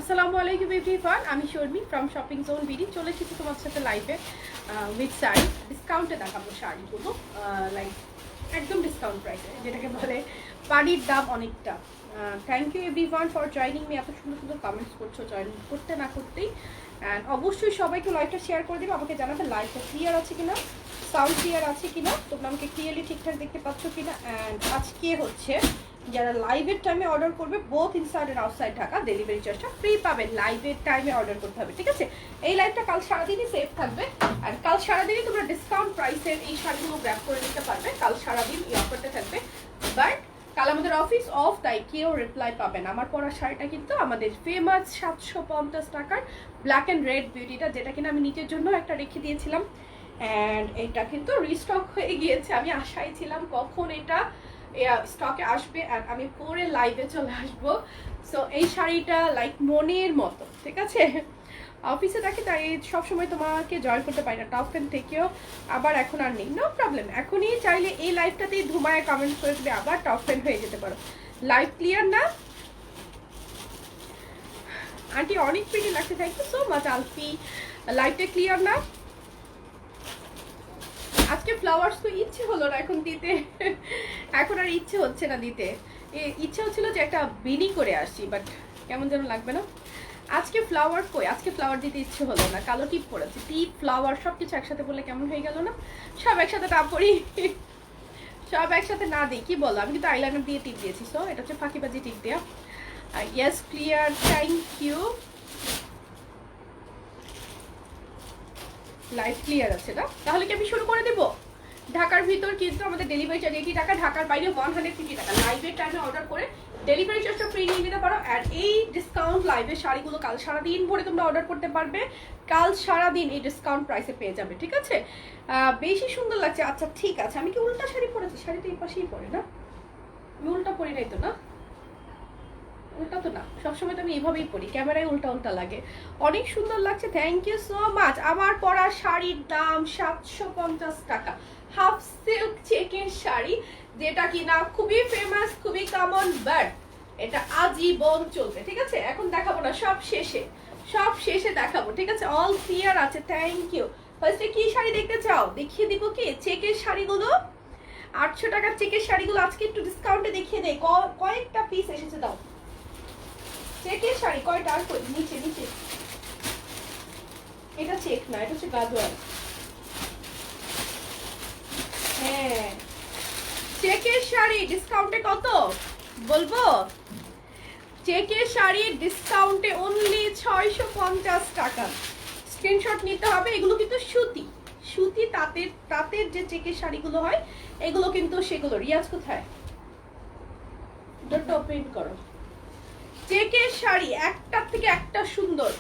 আসসালামু আলাইকুম এভরিওয়ান, আমি Sharmi from shopping zone BD. চলে এসেছি তোমার সাথে লাইভে উইথ শাড়ি ডিসকাউন্টে দেখাবো শাড়িগুলো, লাইক একদম ডিসকাউন্ট প্রাইসে, যেটাকে বলে পানির দাম অনেকটা। Thank you everyone for joining me. এত সুন্দর সুন্দর কমেন্টস করছো জয়েন করতে না করতেই। অ্যান্ড অবশ্যই সবাইকে লাইভটা শেয়ার করে দেবে, আমাকে জানাবে লাইভটা ক্লিয়ার আছে কিনা, সাউন্ড ক্লিয়ার আছে কিনা, তোমরা আমাকে ক্লিয়ারলি ঠিকঠাক দেখতে পাচ্ছ কিনা। অ্যান্ড আজকে হচ্ছে যারা লাইভের টাইমে অর্ডার করবে both inside and outside Dhaka delivery চার্জটা ফ্রি পাবেন। লাইভের টাইমে অর্ডার করতে হবে, ঠিক আছে? এই লাইভটা কাল সারাদিনই সেভ থাকবে, আর কাল সারাদিনই তোমরা ডিসকাউন্ট প্রাইসের এই শাড়িগুলো গ্র্যাব করে নিতে পারবে। কাল সারাদিন এই অফারটা থাকবে, বাট কাল আমাদের অফিস অফ, তাই কেউ রিপ্লাই পাবেন। আমার পরা শাড়িটা কিন্তু আমাদের ফেমাস 750 টাকার ব্ল্যাক অ্যান্ড রেড বিউটিটা, যেটা কিনা আমি নিজের জন্য একটা রেখে দিয়েছিলাম। অ্যান্ড এটা কিন্তু রিস্টক হয়ে গিয়েছে। আমি আশায় ছিলাম কখন এটা স্টকে আসবে আর আমি পরে লাইভে চলে আসবো। সো এই শাড়িটা লাইক মনের মতো, ঠিক আছে? অফিসে থাকি তাই সবসময় তোমাকে জয়েন করতে পারি না, টপ 10 থেকেও আবার এখন আর নেই। নো প্রবলেম, এখনই চাইলে এই লাইভটাতেই ধুমায় কমেন্ট করে দেবে, আবার টপ 10 হয়ে যেতে পারো। লাইভ ক্লিয়ার না আন্টি? অনেক প্রিটি লাগছে, থ্যাংক ইউ সো মাচ আলফি। লাইভটা ক্লিয়ার না? আজকে ফ্লাওয়ার্স তো ইচ্ছে হলো না এখন দিতে, এখন আর ইচ্ছে হচ্ছে না দিতে। ইচ্ছে হচ্ছিল যে একটা বিনি করে আসি, বাট কেমন যেন লাগবে না। আজকে ফ্লাওয়ার কই, আজকে ফ্লাওয়ার দিতে ইচ্ছে হলো না। কালো টিপ পড়েছে, টিপ ফ্লাওয়ার সব কিছু একসাথে বললে কেমন হয়ে গেল না? সব একসাথে না পড়ি, সব একসাথে না দিই, কি বলো? আমি কিন্তু আইলাইনার দিয়ে টিপ দিয়েছি, সো এটা হচ্ছে ফাঁকিবাজি টিপ দেওয়া। Yes clear, thank you. Live clear আছে না? তাহলে কি আমি শুরু করে দেবো? ঢাকার ভিতর কিন্তু আমাদের ডেলিভারি চার্জ 80 টাকা, ঢাকার বাইরে 150 টাকা। লাইভের টাইমে অর্ডার করে ডেলিভারি চার্জটা ফ্রি নিয়ে নিতে পারো। আর এই ডিসকাউন্ট লাইভের শাড়িগুলো কাল সারাদিন ভরে তোমরা অর্ডার করতে পারবে, কাল সারাদিন এই ডিসকাউন্ট প্রাইসে পেয়ে যাবে, ঠিক আছে? বেশি সুন্দর লাগছে। আচ্ছা ঠিক আছে, আমি কি উল্টা শাড়ি পরেছি? শাড়িটা এই পাশেই পরে না, আমি উল্টা পরি নাই তো না? উল্টা তো না, সবসময় তো আমি এইভাবেই পরি, ক্যামেরায় উল্টা উল্টা লাগে। অনেক সুন্দর লাগছে, থ্যাংক ইউ সো মাচ। আমার পরা শাড়ির দাম 750 টাকা, হাফ সিল্ক চেকের শাড়ি, যেটা কিনা খুবই ফেমাস, খুবই কমন, বাট এটা আজীবন চলবে, ঠিক আছে? এখন দেখাবো না, সব শেষে, সব শেষে দেখাবো, ঠিক আছে? অল ক্লিয়ার আছে, থ্যাংক ইউ। ফার্স্টে কি শাড়ি দেখতে চাও দেখিয়ে দিব কি? চেকের শাড়িগুলো 800 টাকার চেকের শাড়িগুলো আজকে একটু ডিসকাউন্টে দেখিয়ে দেয়। কয়েকটা পিস এসেছে, দাও। চেকের শাড়ি কয়টা? আর কই, নিচে নিচে। এটা চেক না, এটা হচ্ছে গাদোয়াল। হ্যাঁ, চেকের শাড়ি ডিসকাউন্টে কত বলবো? চেকের শাড়ি ডিসকাউন্টে অনলি 650 টাকা। স্ক্রিনশট নিতে হবে। এগুলো কিন্তু সুতি, সুতি তাঁতের, তাঁতের যে চেকের শাড়িগুলো হয় এগুলো কিন্তু সেগুলো। রিয়াজ কোথায়? ডোরটা ওপেন করো। চেকের শাড়ি একটার থেকে একটা সুন্দর,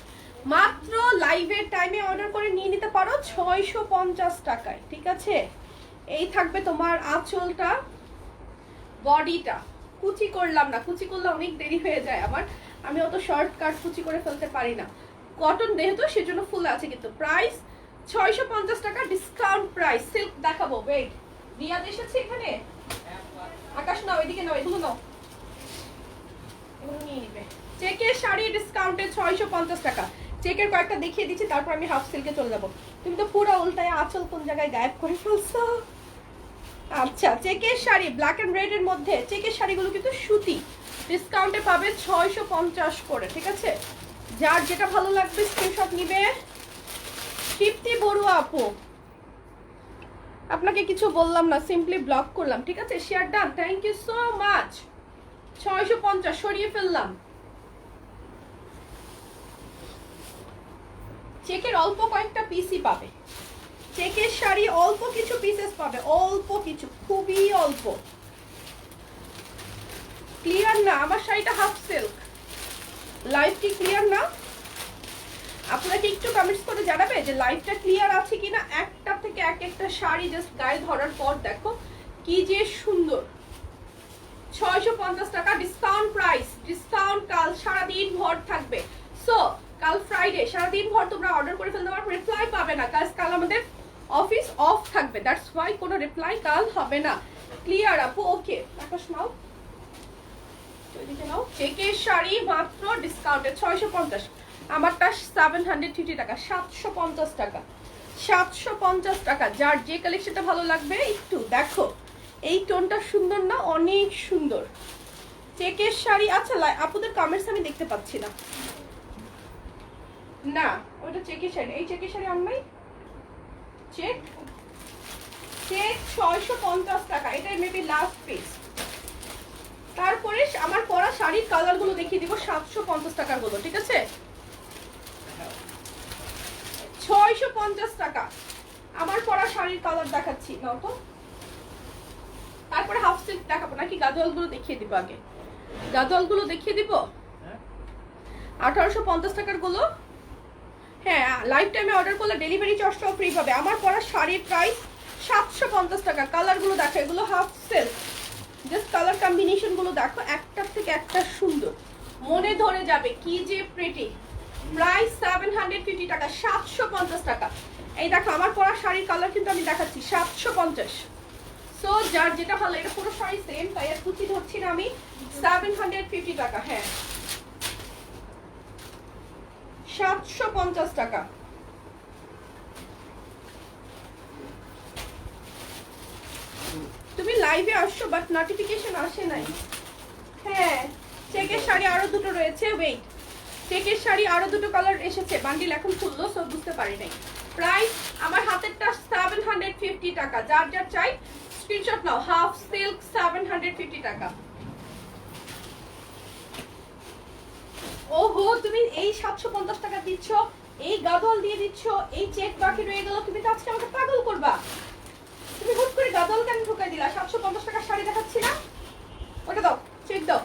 মাত্র লাইভের টাইমে অর্ডার করে নিয়ে নিতে পারো 650 টাকায়, ঠিক আছে? এই থাকবে তোমার আঁচলটা, বডিটা। কুচি করলাম না, কুচি করলে অনেক দেরি হয়ে যায় আমার, আমি অত শর্ট কাট কুচি করে ফেলতে পারি না। কটন যেহেতু সেজন্য ফুল আছে, কিন্তু প্রাইস 650 টাকা ডিসকাউন্ট প্রাইস। সিল্ক দেখাবো, ওয়েট। রিয়াদ এসেছে এখানে, আকাশ নাও, এদিকে নাও, এগুলো নাও, এগুলো নিয়ে নিবে। চেকের শাড়ি ডিসকাউন্টে 650 টাকা। চেকের কয়েকটা দেখিয়ে দিচ্ছি, তারপর আমি হাফ সিল্কে চলে যাবো। তুমি তো পুরো উল্টায় আঁচল কোন জায়গায় গায়েব করে ফেলছো। আচ্ছা, চেকের শাড়ি ব্ল্যাক এন্ড রেড এর মধ্যে, চেকের শাড়িগুলো কিন্তু সুতি, ডিসকাউন্টে পাবে 650 করে, ঠিক আছে? যার যেটা ভালো লাগবে স্ক্রিনশট নিবে। তৃপ্তি বড়ুয়া আপু, আপনাকে কিছু বললাম না, সিম্পলি ব্লক করলাম, ঠিক আছে? Share done, thank you so much. 650 সরিয়ে ফেললাম। চেকের অল্প কয়েকটা পিসই পাবে, চেকের শাড়ি অল্প কিছু পিসেস পাবে, অল্প কিছু, খুবই অল্প। ক্লিয়ার না? আমার শাড়িটা হাফ সিল্ক। লাইভ কি ক্লিয়ার না? আপনাকে একটু কমেন্টস করে জানাবে যে লাইভটা ক্লিয়ার আছে কিনা। একটা থেকে এক একটা শাড়ি জাস্ট গায়ে ধরার পর দেখো কি যে সুন্দর। 650 টাকা ডিসকাউন্ট প্রাইস, ডিসকাউন্ট কাল সারাদিন ভর থাকবে। সো কাল ফ্রাইডে সারাদিন ভর তোমরা অর্ডার করে ফেলতে পারো, রিপ্লাই পাবে না, কাল আমাদের অফিস অফ থাকবে, দ্যাটস ওয়াই কোনো রিপ্লাই কাল হবে না। ক্লিয়ার আপু? ওকে, আকাশ নাও। ওইদিকে নাও, চেকের শাড়ি মাত্র ডিসকাউন্টে 650, আমারটা 750 টাকা, 750 টাকা, 750 টাকা। যার যে কালেকশনটা ভালো লাগবে একটু দেখো, এই টোনটা সুন্দর না, অনেক সুন্দর চেকের শাড়ি। আচ্ছা আপুদের কমেন্টস আমি দেখতে পাচ্ছি না, না ওটা চেকের শাড়ি, এই চেকের শাড়ি অন নাই, চেক চেক 650 টাকা, এটাই মেবি লাস্ট পিস। তারপরে আমার পরা শাড়ির কালার গুলো দেখিয়ে দিব 750 টাকার গুলো, ঠিক আছে? 650 টাকা আমার পরা শাড়ির কালার দেখাচ্ছি, নাও তো। তারপরে হাফ সিল্ক দেখাবো নাকি গাদোয়াল গুলো দেখিয়ে দিব? আগে গাদোয়াল গুলো দেখিয়ে দিব। 1850 টাকার গুলো, হ্যাঁ লাইফ টাইমে অর্ডার করলে ডেলিভারি চার্জটাও ফ্রি পাবে। আমার পরা শাড়ির প্রাইস 750 টাকা। কালার গুলো দেখো, এগুলো half silk, just colour combination গুলো দেখো, একটার থেকে একটা সুন্দর, মনে ধরে যাবে কি যে প্রিটি। প্রাইস 750 টাকা, 750 টাকা। এই দেখো আমার পরা শাড়ির কালার কিন্তু আমি দেখাচ্ছি 750। সো যার যেটা ভালো, এটা পুরো শাড়ি সেম, তাই আর কুচি ধরছি না আমি। 750 টাকা, হ্যাঁ 750 টাকা। তুমি লাইভে আসছো বাট নোটিফিকেশন আসে নাই। হ্যাঁ চেকের শাড়ি আরো দুটো রয়েছে, ওয়েট, চেকের শাড়ি আরো দুটো কালার এসেছে, বান্ডিল এখন খুললো সব বুঝতে পারি নাই। প্রাইস আমার হাতেরটা 750 টাকা, যার যার চাই স্ক্রিনশট নাও। হাফ সিল্ক 750 টাকা। ওহো তুমি এই 750 টাকা দিচ্ছ, এই গাদল দিয়ে দিচ্ছ, এই চেক বাকি রয়ে গেল, তুমি তো আজকে আমাকে পাগল করবা। তুমি হুট করে গাদল কেন ঢুকাই দিলা? 750 টাকার শাড়ি দেখাচ্ছি না, ওটা দাও, চেক দাও।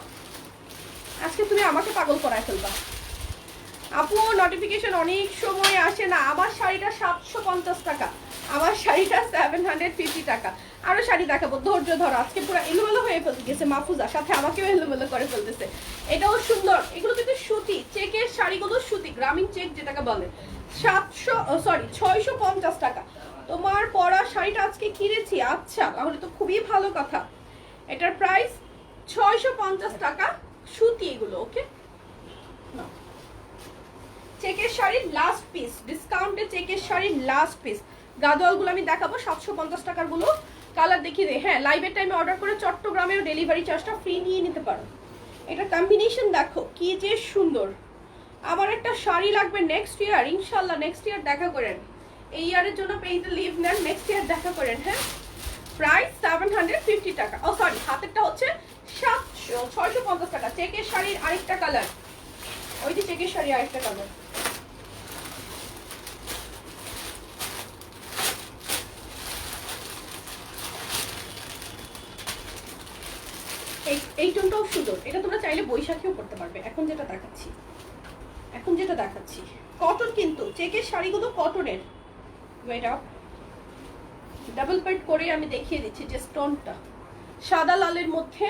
আজকে তুমি আমাকে পাগল করায় ফেলবা। আপু নোটিফিকেশন অনেক সময় আসে না। আমার শাড়িটা 750 টাকা, আমার শাড়িটা 750 টাকা। আরো শাড়ি দেখাবো, ধৈর্য ধরো, আজকে পুরো এলোমেলো হয়ে গেছে মাহফুজা, সাথে আমাকেও এলোমেলো করে ফেলতেছে। এটাও সুন্দর, এগুলো কিন্তু সুতি, চেকের শাড়িগুলো সুতি, গ্রামীণ চেক যেটাকে বলে। 650 টাকা তোমার পরা শাড়িটা আজকে কিনেছি। আচ্ছা তাহলে তো খুবই ভালো কথা। এটার প্রাইস 650 টাকা, সুতি এগুলো, ওকে। চেকের শাড়ির লাস্ট পিস, ডিসকাউন্টে চেকের শাড়ির লাস্ট পিস। গাদোয়ালগুলো আমি দেখাবো 750 টাকার গুলো। কালার দেখিয়ে দেয়, হ্যাঁ লাইভের টাইমে অর্ডার করে চট্টগ্রামেও ডেলিভারি চার্জটা ফ্রি নিয়ে নিতে পারো। এটা কম্বিনেশন দেখো কি যে সুন্দর। আমার একটা শাড়ি লাগবে নেক্সট ইয়ার, ইনশাল্লাহ নেক্সট ইয়ার দেখা করেন। এই ইয়ারের জন্য পেইতে লিভ নেন, নেক্সট ইয়ার দেখা করেন, হ্যাঁ। প্রাইস 750 টাকা, ও সরি হাতেরটা হচ্ছে 650 টাকা। চেকের শাড়ির আরেকটা কালার, ওই যে চেকের শাড়ি আরেকটা কালার। এই টোনটাও সুন্দর, এটা তোমরা চাইলে বৈশাখীও করতে পারবে। এখন যেটা দেখাচ্ছি কটন, কিন্তু চেকের শাড়িগুলো কটনের। ওয়েট আপ, ডাবল পেট করে আমি দেখিয়ে দিচ্ছি যে স্টোনটা সাদা লালের মধ্যে।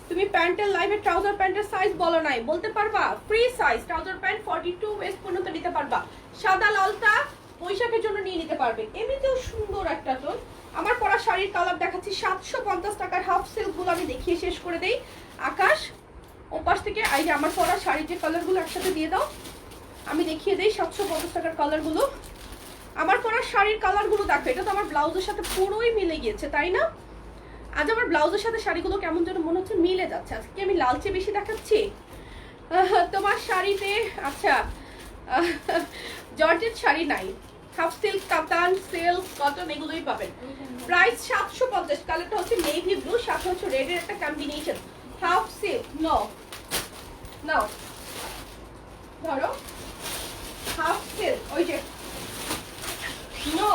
তুমি প্যান্টের লাইভে ট্রাউজার প্যান্টের সাইজ বলো নাই, বলতে পারবা? Free size trouser pant 42 West পর্যন্ত নিতে পারবা। সাদা লালটা বৈশাখের জন্য নিয়ে নিতে পারবে। এমনিতেও সুন্দর একটা টোন। আমার পরা শাড়ির কালার দেখাচ্ছি 750 টাকার। হাফ সিল্ক গুলো আমি দেখিয়ে শেষ করে দেই। আকাশ ওপাশ থেকে এই যে আমার পরা শাড়ির যে কালারগুলো একসাথে দিয়ে দাও, আমি দেখিয়ে দেই 750 টাকার কালারগুলো। আমার পরা শাড়ির কালারগুলো দেখো, এটা তো আমার ব্লাউজের সাথে পুরোই মিলে গিয়েছে, তাই না? আজ আমার ব্লাউজের সাথে শাড়িগুলো কেমন যেন মনে হচ্ছে মিলে যাচ্ছে। আজকে আমি লালচে বেশি দেখাচ্ছি তোমার শাড়িতে। আচ্ছা জর্জেট শাড়ি নাই, হাফ সিল্ক, কাতান, সিল্ক, কটন এগুলোই পাবেন। প্রাইস 750। কালারটা হচ্ছে নেভি ব্লু, সাথে হচ্ছে রেডের একটা কম্বিনেশন। হাফ সিল্ক, নো নাও ধরো, হাফ সিল্ক, ওই যে নো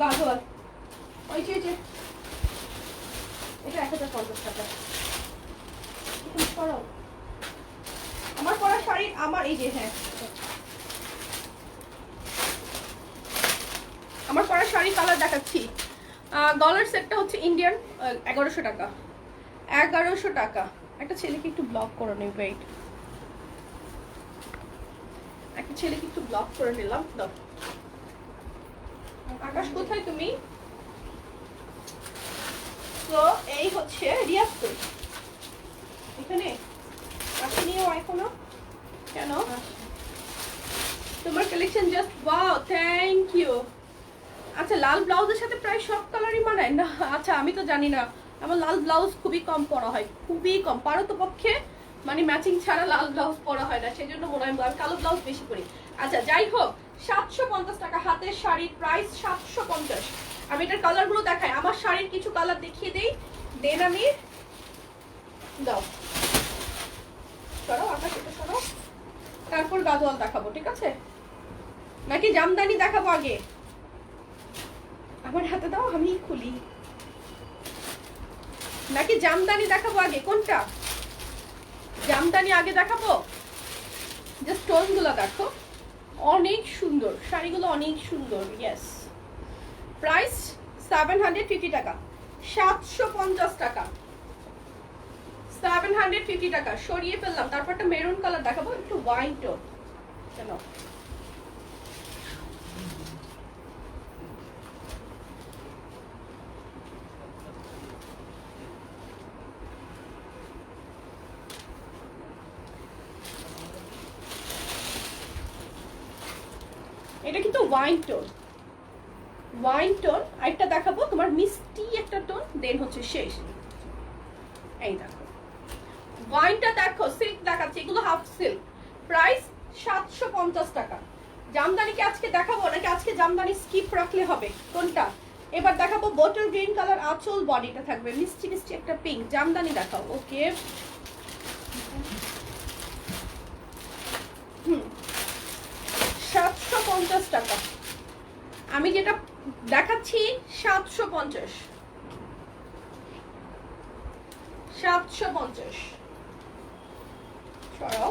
গাগল, ওই যে এটা 1050 টাকা। আমার পরা শাড়ি, আমার এই যে, হ্যাঁ আমার পরা শাড়ি কালার দেখাচ্ছি। গলার সেটটা হচ্ছে ইন্ডিয়ান, 1100 টাকা, 1100 টাকা। একটা ছেলেকে একটু ব্লক করে নেই, ওয়েট, একটা ছেলেকে একটু ব্লক করে নিলাম। আকাশ কোথায় তুমি? তো এই হচ্ছে রিয়াজপুর, এখানে আসেনিও এখনো কেন? তোমার collection just wow, thank you. আচ্ছা, লাল ব্লাউজের সাথে প্রায় সব কালারই মানায় না? আচ্ছা, আমি তো জানি না, আমার লাল ব্লাউজ খুবই কম পরা হয়, খুবই কম। পারো তো পক্ষে মানে ম্যাচিং ছাড়া লাল ব্লাউজ পরা হয় না, সেই জন্য মনে হয় আমি কালো ব্লাউজ বেশি করি। আচ্ছা, যাই হোক, 750 টাকা হাতের শাড়ির প্রাইস 750। আমি এটার কালারগুলো দেখাই, আমার শাড়ির কিছু কালার দেখিয়ে দেই, দেন আমি দাও সরো, আকাশ এটা সরো, তারপর গাজোয়াল দেখাবো, ঠিক আছে? নাকি জামদানি দেখাবো আগে? আমার হাতে দাও, আমি খুলি। নাকি জামদানি দেখাবো আগে? কোনটা? জামদানি আগে দেখাবো? জাস্ট স্টোন গুলো দেখো, অনেক সুন্দর শাড়িগুলো, অনেক সুন্দর। ইয়েস, প্রাইস 750 টাকা, 750 টাকা, 750 টাকা। সরিয়ে ফেললাম, তারপর একটা মেরুন কালার দেখাবো, একটু ওয়াইন টোন। কেন এটা কিন্তু ওয়াইন টোন, ওয়াইন টোন। আরেকটা দেখাবো তোমার মিষ্টি একটা টোন, দেন হচ্ছে শেষ। এই দেখো ওয়াইনটা দেখো, সিল্ক দেখাচ্ছে, এগুলো হাফ সিল্ক, প্রাইস 750 টাকা। জামদানি কি আজকে দেখাবো নাকি আজকে জামদানি স্কিপ রাখলে হবে? কোনটা? এবার দেখাবো বটল গ্রিন কালার আঁচল, বডিটা থাকবে মিষ্টি মিষ্টি একটা পিঙ্ক। জামদানি দেখাও। ওকে, 750 টাকা। আমি যেটা দেখাচ্ছি 750, 750 সরাও।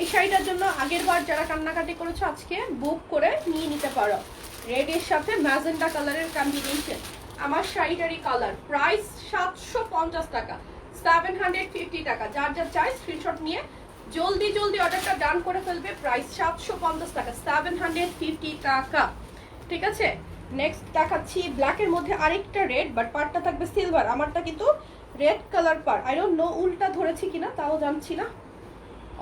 এই শাড়িটার জন্য আগের বার যারা কান্নাকাটি করেছো আজকে বুক করে নিয়ে নিতে পারো। রেড এর সাথে ম্যাজেন্টা কালারের কম্বিনেশন, আমার শাড়িটারই কালার। প্রাইস 750 টাকা, 750 টাকা। যার যার চাই স্ক্রিনশট নিয়ে জলদি জলদি অর্ডারটা ডান করে ফেলবে। প্রাইস 750 টাকা, 750 টাকা, ঠিক আছে? নেক্সট দেখাচ্ছি ব্ল্যাকের মধ্যে আরেকটা রেড, বাট পার্টটা থাকবে সিলভার। আমারটা কিন্তু red colour per, I don't know উল্টা ধরেছি কিনা, তাও জানছি না,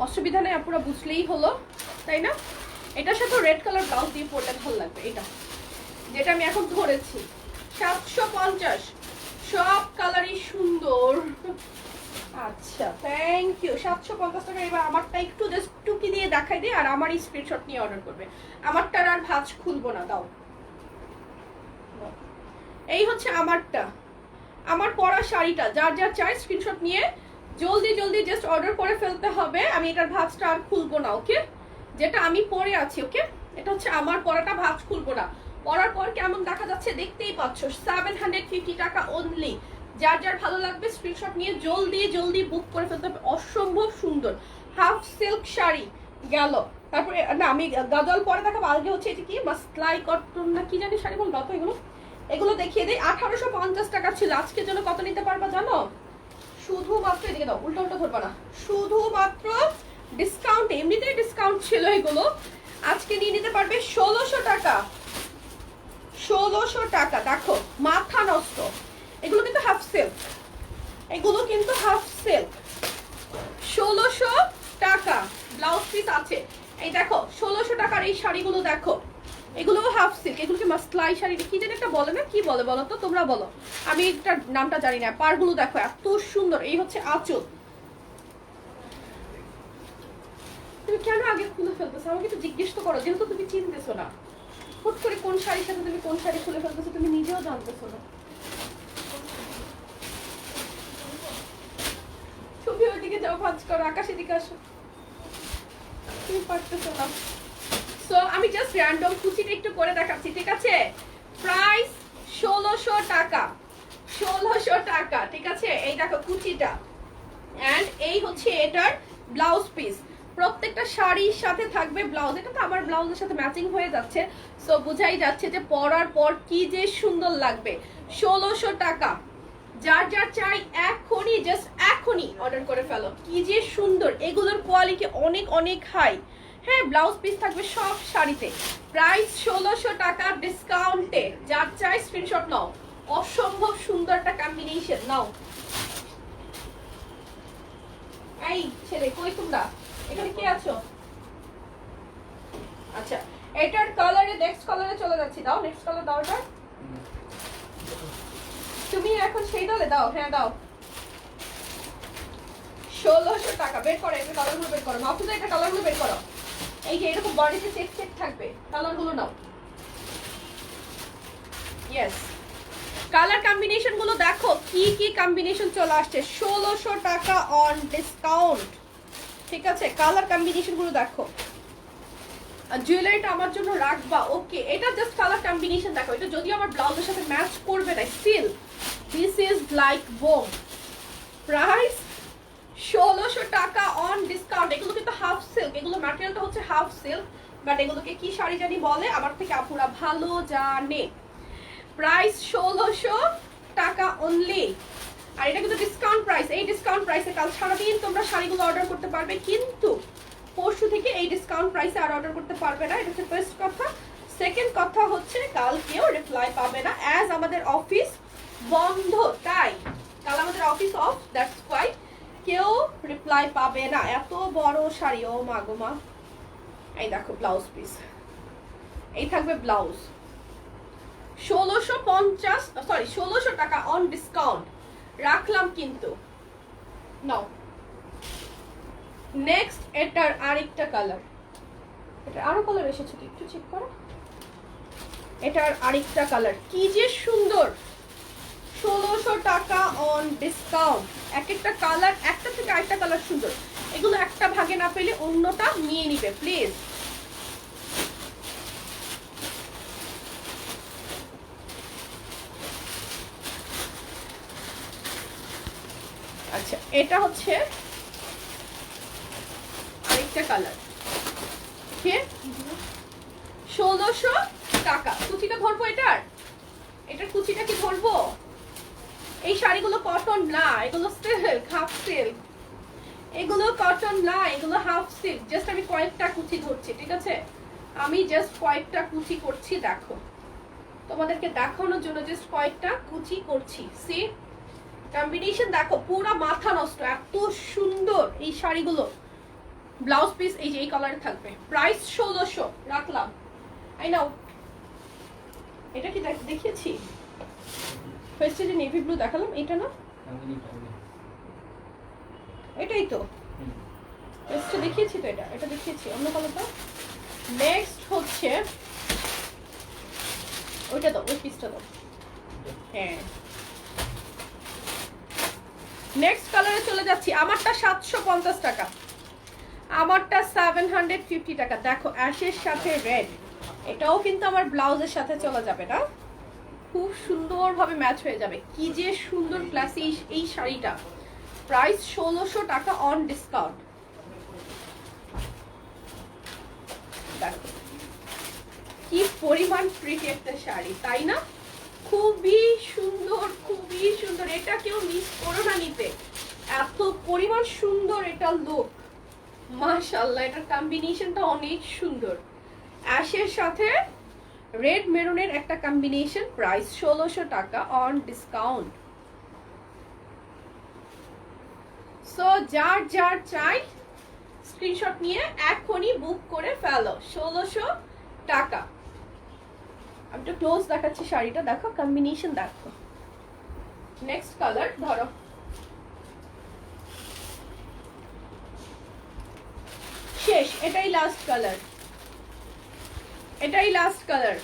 অসুবিধা নেই, পুরো বুঝলেই হলো, তাই না? এটার সাথে রেড কালার ব্লাউজ দিয়ে পরলে ভালো লাগবে। এটা যেটা আমি এখন ধরেছি 750, সব কালারই সুন্দর। আচ্ছা, থ্যাংক ইউ। 750 টাকা। এবার আমারটা একটু জাস্ট টুকি দিয়ে দেখাই দিই, আর আমারই স্ক্রিনশট নিয়ে অর্ডার করবে। আমারটার আর ভাঁজ খুলবো না, দাও। এই হচ্ছে আমারটা, আমার পরা শাড়িটা। যার যার চাই স্ক্রিনশট নিয়ে জলদি জলদি জাস্ট অর্ডার করে ফেলতে হবে। আমি এটার ভাঁজটা আর খুলবো না, ওকে? যেটা আমি পরে আছি, ওকে? এটা হচ্ছে আমার পরাটা, ভাঁজ খুলবো না। পরার পর কেমন দেখা যাচ্ছে দেখতেই পাচ্ছ। 750 টাকা অনলি। যার যার ভালো লাগবে স্ক্রিনশট নিয়ে জলদি জলদি বুক করে ফেলতে হবে। অসম্ভব সুন্দর হাফ সিল্ক শাড়ি গেল। তারপরে না, আমি গাজল পরে দেখাবো। আগে হচ্ছে এটা কি মাসলাই কটন না কি জানি শাড়ি বলবো, তো এগুলো দেখিয়ে দিই। 1850 টাকা ছিল, আজকের জন্য কত নিতে পারবা জানো? শুধুমাত্র, এদিকে দাও, উল্টো উল্টো ধরবা না, শুধুমাত্র ডিসকাউন্ট, এমনিতেই ডিসকাউন্ট ছিল এগুলো, আজকে নিয়ে নিতে পারবে 1600 টাকা। 1600 টাকা। দেখো মাথা নষ্ট, এগুলো কিন্তু হাফ সিল্ক, এগুলো কিন্তু হাফ সিল্ক। 1600 টাকা ব্লাউজ পিস আছে। এই দেখো 1600 টাকার এই শাড়িগুলো দেখো, এগুলো হাফ সিল্ক। এগুলোকে মাসলাই শাড়ি কি যেন একটা বলে না, কি বলে বলো তো, তোমরা বলো, আমি এটার নামটা জানি না। পাড়গুলো দেখো এত সুন্দর। এই হচ্ছে আঁচল। তুমি কেন আগে খুলে ফেলতেছো? আমাকে একটু জিজ্ঞেস তো করো, যেহেতু তুমি চিনতেছো না। হুট করে কোন শাড়ির সাথে তুমি কোন শাড়ি খুলে ফেলতেছো তুমি নিজেও জানতেছো না। তুমি ওইদিকে যাও, ভাঁজ করো, আকাশের দিকে আসো, তুমি পারতেছো না। সো আমি জাস্ট র্যান্ডম কুচিটা একটু করে দেখাচ্ছি, ঠিক আছে? প্রাইস 1600 টাকা, 1600 টাকা, ঠিক আছে? এই দেখো কুচিটা, এন্ড এই হচ্ছে এটার ব্লাউজ পিস। প্রত্যেকটা শাড়ির সাথে থাকবে ব্লাউজ। এটা তো আমার ব্লাউজের সাথে ম্যাচিং হয়ে যাচ্ছে, সো বোঝাই যাচ্ছে যে পরার পর কি যে সুন্দর লাগবে। 1600 টাকা। যার যার চাই এখনই, জাস্ট এখনই অর্ডার করে ফেলো। কি যে সুন্দর, এগুলোর কোয়ালিটি অনেক অনেক হাই। হ্যাঁ, ব্লাউজ পিস থাকবে সব শাড়িতে। প্রাইস 1600 টাকা ডিসকাউন্টে। যার চাই স্ক্রিনশট নাও। অসম্ভব সুন্দর একটা কম্বিনেশন। নাও এই ছেলে কই তোমরা, এখানে কে আছো? আচ্ছা এটার কালারে নেক্সট কালারে চলে যাচ্ছি। দাও নেক্সট কালার দাও। এটা তুমি এখন সেই দলে দাও। হ্যাঁ দাও। 1600 টাকা। বের করো এই কালারগুলো বের করো। মাহফুজা এটা কালারগুলো বের করো। এই যে এরকম বডিতে চেক চেক থাকবে, কালারগুলো নাও। ইয়েস, কালার কম্বিনেশন গুলো দেখো কি কি কম্বিনেশন চলে আসছে। 1600 টাকা অন ডিসকাউন্ট, ঠিক আছে? কালার কম্বিনেশন গুলো দেখো। জুয়েলারিটা আমার জন্য রাখবা, ওকে? এটা জাস্ট কালার কম্বিনেশন দেখো। এটা যদি আমার ব্লাউজের সাথে ম্যাচ করবে না, still this is like bomb. Price 1600 টাকা অন ডিসকাউন্ট। এগুলো কিন্তু হাফ সিল্ক, এগুলো ম্যাটেরিয়ালটা হচ্ছে হাফ সিল্ক, বাট এগুলোকে কি শাড়ি জানি বলে, আমার থেকে আপুরা ভালো জানে। প্রাইস 1600 টাকা অনলি। আর এটা কিন্তু ডিসকাউন্ট প্রাইস। এই ডিসকাউন্ট প্রাইসে কাল সারাদিন তোমরা শাড়িগুলো অর্ডার করতে পারবে, কিন্তু পরশু থেকে এই ডিসকাউন্ট প্রাইসে আর অর্ডার করতে পারবে না। এটা হচ্ছে ফার্স্ট কথা। সেকেন্ড কথা হচ্ছে কাল কেউ রিপ্লাই পাবে না, অ্যাজ আমাদের অফিস বন্ধ, তাই কাল আমাদের অফিস অফ, দ্যাটস ওয়াই কেউ রিপ্লাই পাবে না। এত বড় শাড়ি, ও মা গো মা। এই দেখো ব্লাউজ পিস, এই থাকবে ব্লাউজ। 1600 টাকা অন ডিসকাউন্ট রাখলাম কিন্তু। নাও নেক্সট, এটার আরেকটা কালার, এটা আরো কালার এসেছে, একটু চেক করো। এটার আরেকটা কালার কি যে সুন্দর। 1600 টাকা অন ডিসকাউন্ট। এক একটা কালার, একটা থেকে আরেকটা কালার সুন্দর। এগুলো একটা ভাগে না পেলে অন্যটা নিয়ে নিবে প্লিজ। আচ্ছা এটা হচ্ছে আরেকটা কালার, ঠিক? 1600 টাকা। কুচিটা ধরবো এটার কুচিটা কি ধরবো? এই শাড়িগুলো কটন না, এগুলো সিল্ক, হাফ সিল্ক। এগুলো কটন না, এগুলো হাফ সিল্ক। জাস্ট আমি কয়েকটা কুচি ধরছি, ঠিক আছে? আমি জাস্ট কয়েকটা কুচি করছি, দেখো তোমাদেরকে দেখানোর জন্য জাস্ট কয়েকটা কুচি করছি। সি কম্বিনেশন দেখো, পুরো মাথা নষ্ট, এত সুন্দর এই শাড়িগুলো। ব্লাউজ পিস এই যে এই কালারে থাকবে। প্রাইস 1600 রাখলাম। আই নাও এটা কি দেখিয়েছি? ফার্স্টে যে নেভি ব্লু দেখালাম, এটা না? এটাই তো ফার্স্টে দেখিয়েছি তো, এটা দেখিয়েছি। অন্য কালারটা নেক্সট হচ্ছে ওইটা দাও, ওই পিসটা দাও। হ্যাঁ নেক্সট কালারে চলে যাচ্ছি। আমারটা 750 টাকা, আমারটা 750 টাকা। দেখো অ্যাশের সাথে রেড, এটাও কিন্তু আমার ব্লাউজের সাথে চলে যাবে না, খুব সুন্দরভাবে ম্যাচ হয়ে যাবে। কি যে সুন্দর ক্লাসি এই শাড়িটা। প্রাইস 1600 টাকা অন ডিসকাউন্ট। দেখো কি পরিমাণ প্রিটি একটা শাড়ি, তাই না? খুবই সুন্দর, খুবই সুন্দর। এটা কেউ মিস করো না নিতে, এত পরিমাণ সুন্দর এটা লুক। মাশাআল্লাহ, এটার কম্বিনেশনটা অনেক সুন্দর। অ্যাশের সাথে রেড মেরুনের একটা কম্বিনেশন। প্রাইস 1600 টাকা অন ডিসকাউন্ট। সো যার যার চাই স্ক্রিনশট নিয়ে এখনই বুক করে ফেলো। 1600 টাকা। আমি তো ক্লোজ দেখাচ্ছি শাড়িটা, দেখো কম্বিনেশন দেখো। নেক্সট কালার ধরো। শেষ, এটাই লাস্ট কালার, এটাই লাস্ট কালার,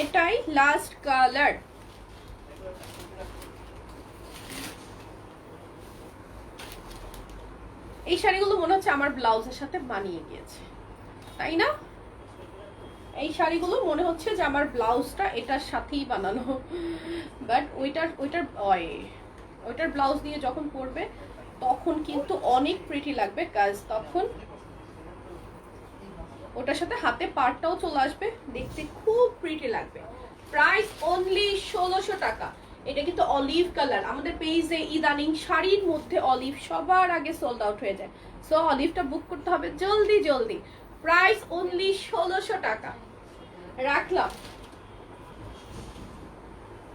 এটাই লাস্ট কালার। এই শাড়িগুলো মনে হচ্ছে আমার ব্লাউজের সাথে মানিয়ে গিয়েছে, তাই না? এই শাড়িগুলো মনে হচ্ছে যে আমার ব্লাউজটা এটার সাথেই বানানো, বাট ওইটার ব্লাউজ দিয়ে যখন পরবে তখন কিন্তু অনেক প্রিটি লাগবে, কাজ তখন ওটার সাথে হাতে পাড়টাও চলে আসবে, দেখতে খুব প্রিটি লাগবে। প্রাইস অনলি 1600 টাকা। এটা কিন্তু অলিভ কালার। আমাদের পেজে ইদানিং শাড়ির মধ্যে অলিভ সবার আগে সোল্ড আউট হয়ে যায়, সো অলিভটা বুক করতে হবে জলদি জলদি। প্রাইস অনলি 1600 টাকা রাখলাম।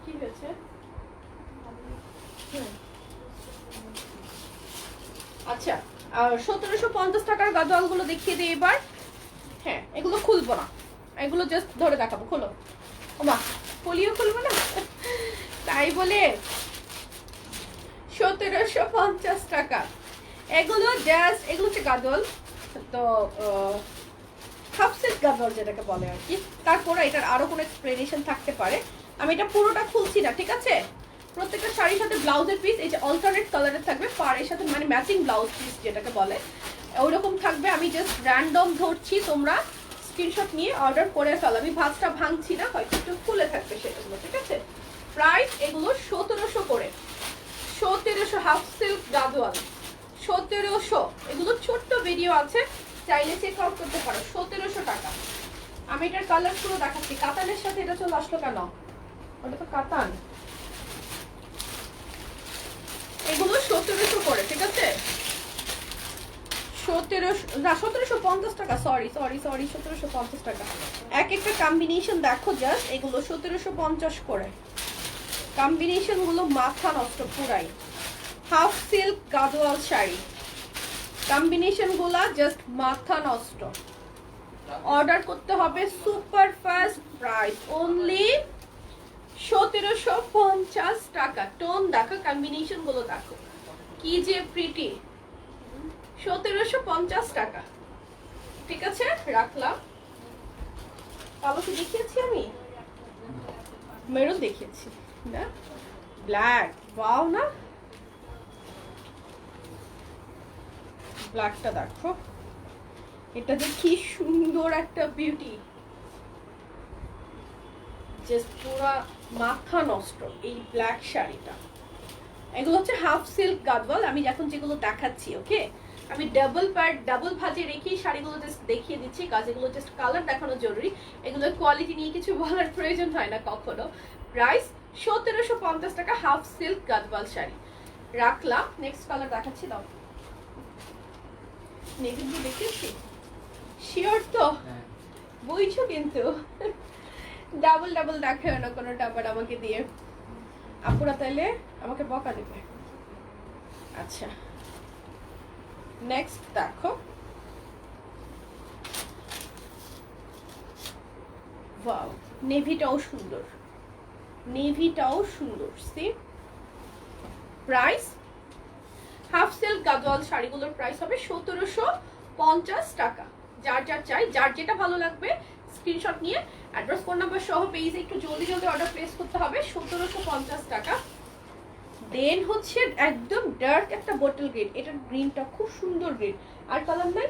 কি হয়েছে? আচ্ছা, 1750 টাকার গাদোয়ালগুলো দেখিয়ে দিই এবার। হ্যাঁ, এগুলো খুলবো না, এগুলো জাস্ট ধরে দেখাবো। খোলো। ওমা, পলিও খুলবো না তাই বলে 1750 টাকা। এগুলো জাস্ট, এগুলো হচ্ছে গাদোয়াল, তো হাফ সেট গাদোয়াল যেটাকে বলে আর কি। তারপরে এটার আরো কোনো এক্সপ্লেনেশন থাকতে পারে, আমি এটা পুরোটা খুলছি না, ঠিক আছে? প্রত্যেকটা শাড়ির সাথে ব্লাউজের পিস এই যে অল্টারনেট কালারের থাকবে, পাড়ের সাথে মানে ম্যাচিং ব্লাউজ পিস যেটাকে বলে ওইরকম থাকবে। আমি জাস্ট র্যান্ডম ধরছি, তোমরা স্ক্রিনশট নিয়ে অর্ডার করে ফেলো। আমি ভাঁজটা ভাঙছি না, হয়তো একটু খুলে থাকবে সেটাগুলো, ঠিক আছে? প্রাইস এগুলো 1700 করে, 1700 হাফ সিল্ক গাদোয়াল 1700। এগুলো ছোট্ট ভিডিও আছে, চাইলে চেক আউট করতে পারো। 1700 টাকা। আমি এটার কালার পুরো দেখাচ্ছি। কাতানের সাথে এটা চলে আসলো কেন? ওটা তো কাতান। এগুলো 1700 করে, ঠিক আছে? 1750 টাকা, সরি 1750 টাকা। এক একটা কম্বিনেশন দেখো জাস্ট, এগুলো 1750 করে। কম্বিনেশন গুলো মাথা নষ্ট পুরাই। Half silk Gadwal sari, combination গুলা জাস্ট মাথা নষ্ট। অর্ডার করতে হবে সুপার ফাস্ট। প্রাইস অনলি 1750 টাকা। টোন দেখো, কম্বিনেশন গুলো দেখো কি যে প্রিটি। 1750 টাকা, ঠিক আছে? রাখলাম। কালো কি দেখিয়েছি আমি? মেরুন দেখিয়েছি না? ব্ল্যাক, ওয়াও না? ব্ল্যাকটা দেখো, এটা যে কি সুন্দর একটা বিউটি, জাস্ট পুরা মাথা নষ্ট এই ব্ল্যাক শাড়িটা। এগুলো হচ্ছে হাফ সিল্ক গাদওয়াল, আমি এখন যেগুলো দেখাচ্ছি। ওকে, আমি ডাবল পার্ট ডাবল ভাজে রেখেই শাড়িগুলো জাস্ট দেখিয়ে দিচ্ছি, কাজ এগুলো জাস্ট কালার দেখানো জরুরি। এগুলোর কোয়ালিটি নিয়ে কিছু বলার প্রয়োজন হয় না কখনো। প্রাইস 1750 টাকা হাফ সিল্ক গাদওয়াল শাড়ি। রাখলাম। নেক্সট কালার দেখাচ্ছি, দাও। নেভি ব্লু দেখেছি, শিওর তো? বুঝছো কিন্তু ডাবল ডাবল দেখায় না কোনোটা আবার আমাকে দিয়ে, আপুরা তাইলে আমাকে বকা দেবে। আচ্ছা, নেক্সট দেখো। ওয়াও, নেভিটাও সুন্দর, নেভিটাও সুন্দর। See price half silk Gadwal শাড়িগুলোর প্রাইস হবে 1750 টাকা। যার যার চাই, যার যেটা ভালো লাগবে স্ক্রিনশট নিয়ে অ্যাড্রেস ফোন নাম্বার সহ পেজে একটু জলদি জলদি অর্ডার প্লেস করতে হবে। 1750 টাকা। দেন হচ্ছে একদম ডার্ক একটা বটল গ্রিন, এটার গ্রিনটা খুব সুন্দর গ্রিন। আর কালার নাই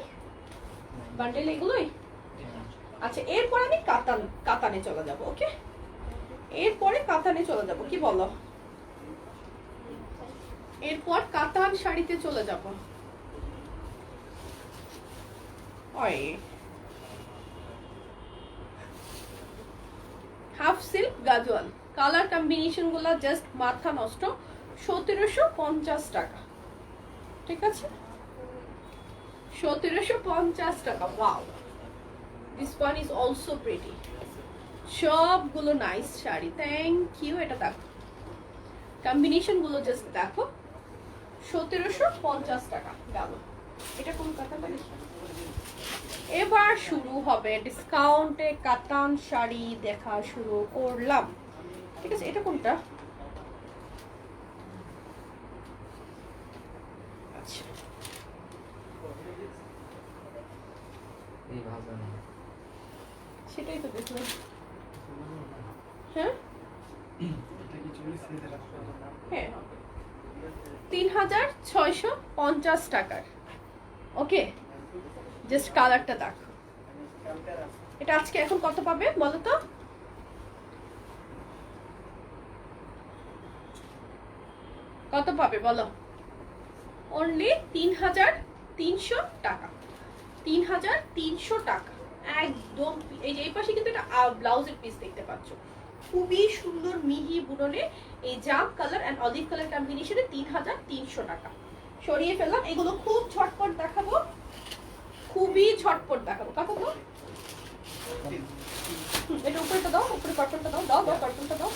বান্ডেল এগুলোই। আচ্ছা, এরপর আমি কাতানে চলে যাব। ওকে, এরপরে কাতানে চলে যাব, কি বলো? এরপর কাতান শাড়িতে চলে যাব। হাফ সিল্ক গাজওয়াল, কালার কম্বিনেশন গুলা জাস্ট মাথা নষ্ট। 1750 টাকা, ঠিক আছে? 1750 টাকা। Wow, this one is also pretty. সবগুলো নাইস শাড়ি, থ্যাংক ইউ। এটা দেখো, কম্বিনেশন গুলো জাস্ট দেখো। 1750 টাকা গেল। এটা কোন কাতানটা দেখি। এবার শুরু হবে ডিসকাউন্টে কাতান শাড়ি দেখা শুরু করলাম, ঠিক আছে? এটা কোনটা? আচ্ছা, সেটাই তো দেখলাম। হ্যাঁ হ্যাঁ, 3650 টাকার। ওকে, জাস্ট কালারটা দেখো। এটা আজকে এখন কত পাবে বলো তো? কত পাবে বলো? অনলি 3300 টাকা। 3300 টাকা একদম। এই যে এই পাশে কিন্তু এটা ব্লাউজের পিস দেখতে পাচ্ছ, খুবই সুন্দর মিহি বুননে এই জাম কালার এন্ড অলিভ কালার কম্বিনেশনে 3300 টাকা। সরিয়ে ফেললাম। এগুলো খুব ঝটপট দেখাবো, খুবই ঝটপট দেখাবো। কত দাও? এটা উপরেটা দাও, উপরে কটনটা দাও, দাও দাও কটনটা দাও।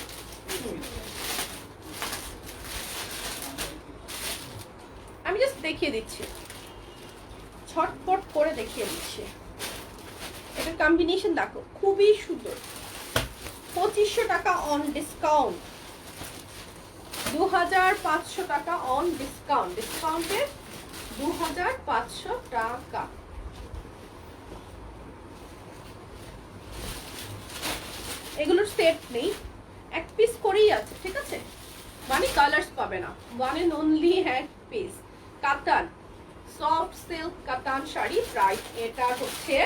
আমি জাস্ট দেখিয়ে দিচ্ছি, ছটপট করে দেখিয়ে দিচ্ছি। এটার কম্বিনেশন দেখো, খুবই সুন্দর। 2500 টাকা অন ডিসকাউন্ট, 2500 টাকা অন ডিসকাউন্ট, ডিসকাউন্টে 2500 টাকা। এগুলোর সেট নেই, এক পিস করেই আছে, ঠিক আছে, মানে কালার্স পাবে না, ওয়ান এন্ড অনলি এক পিস। কাতান, সফট সিল্ক কাতান শাড়ি, প্রাইস এটা হচ্ছে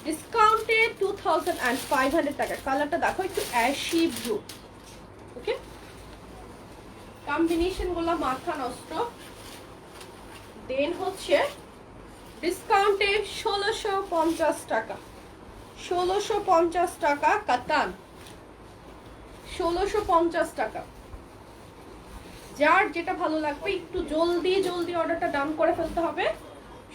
ডিসকাউন্টে 2500 টাকা। কালারটা দেখো একটু অ্যাশি ব্লু, ওকে, কম্বিনেশন গুলো মাথা নষ্ট। দেন হচ্ছে ডিসকাউন্টে 1650 টাকা, 1650 টাকা কাতান, 1650 টাকা। যার যেটা ভালো লাগবে একটু জলদি জলদি অর্ডারটা ডান করে ফেলতে হবে।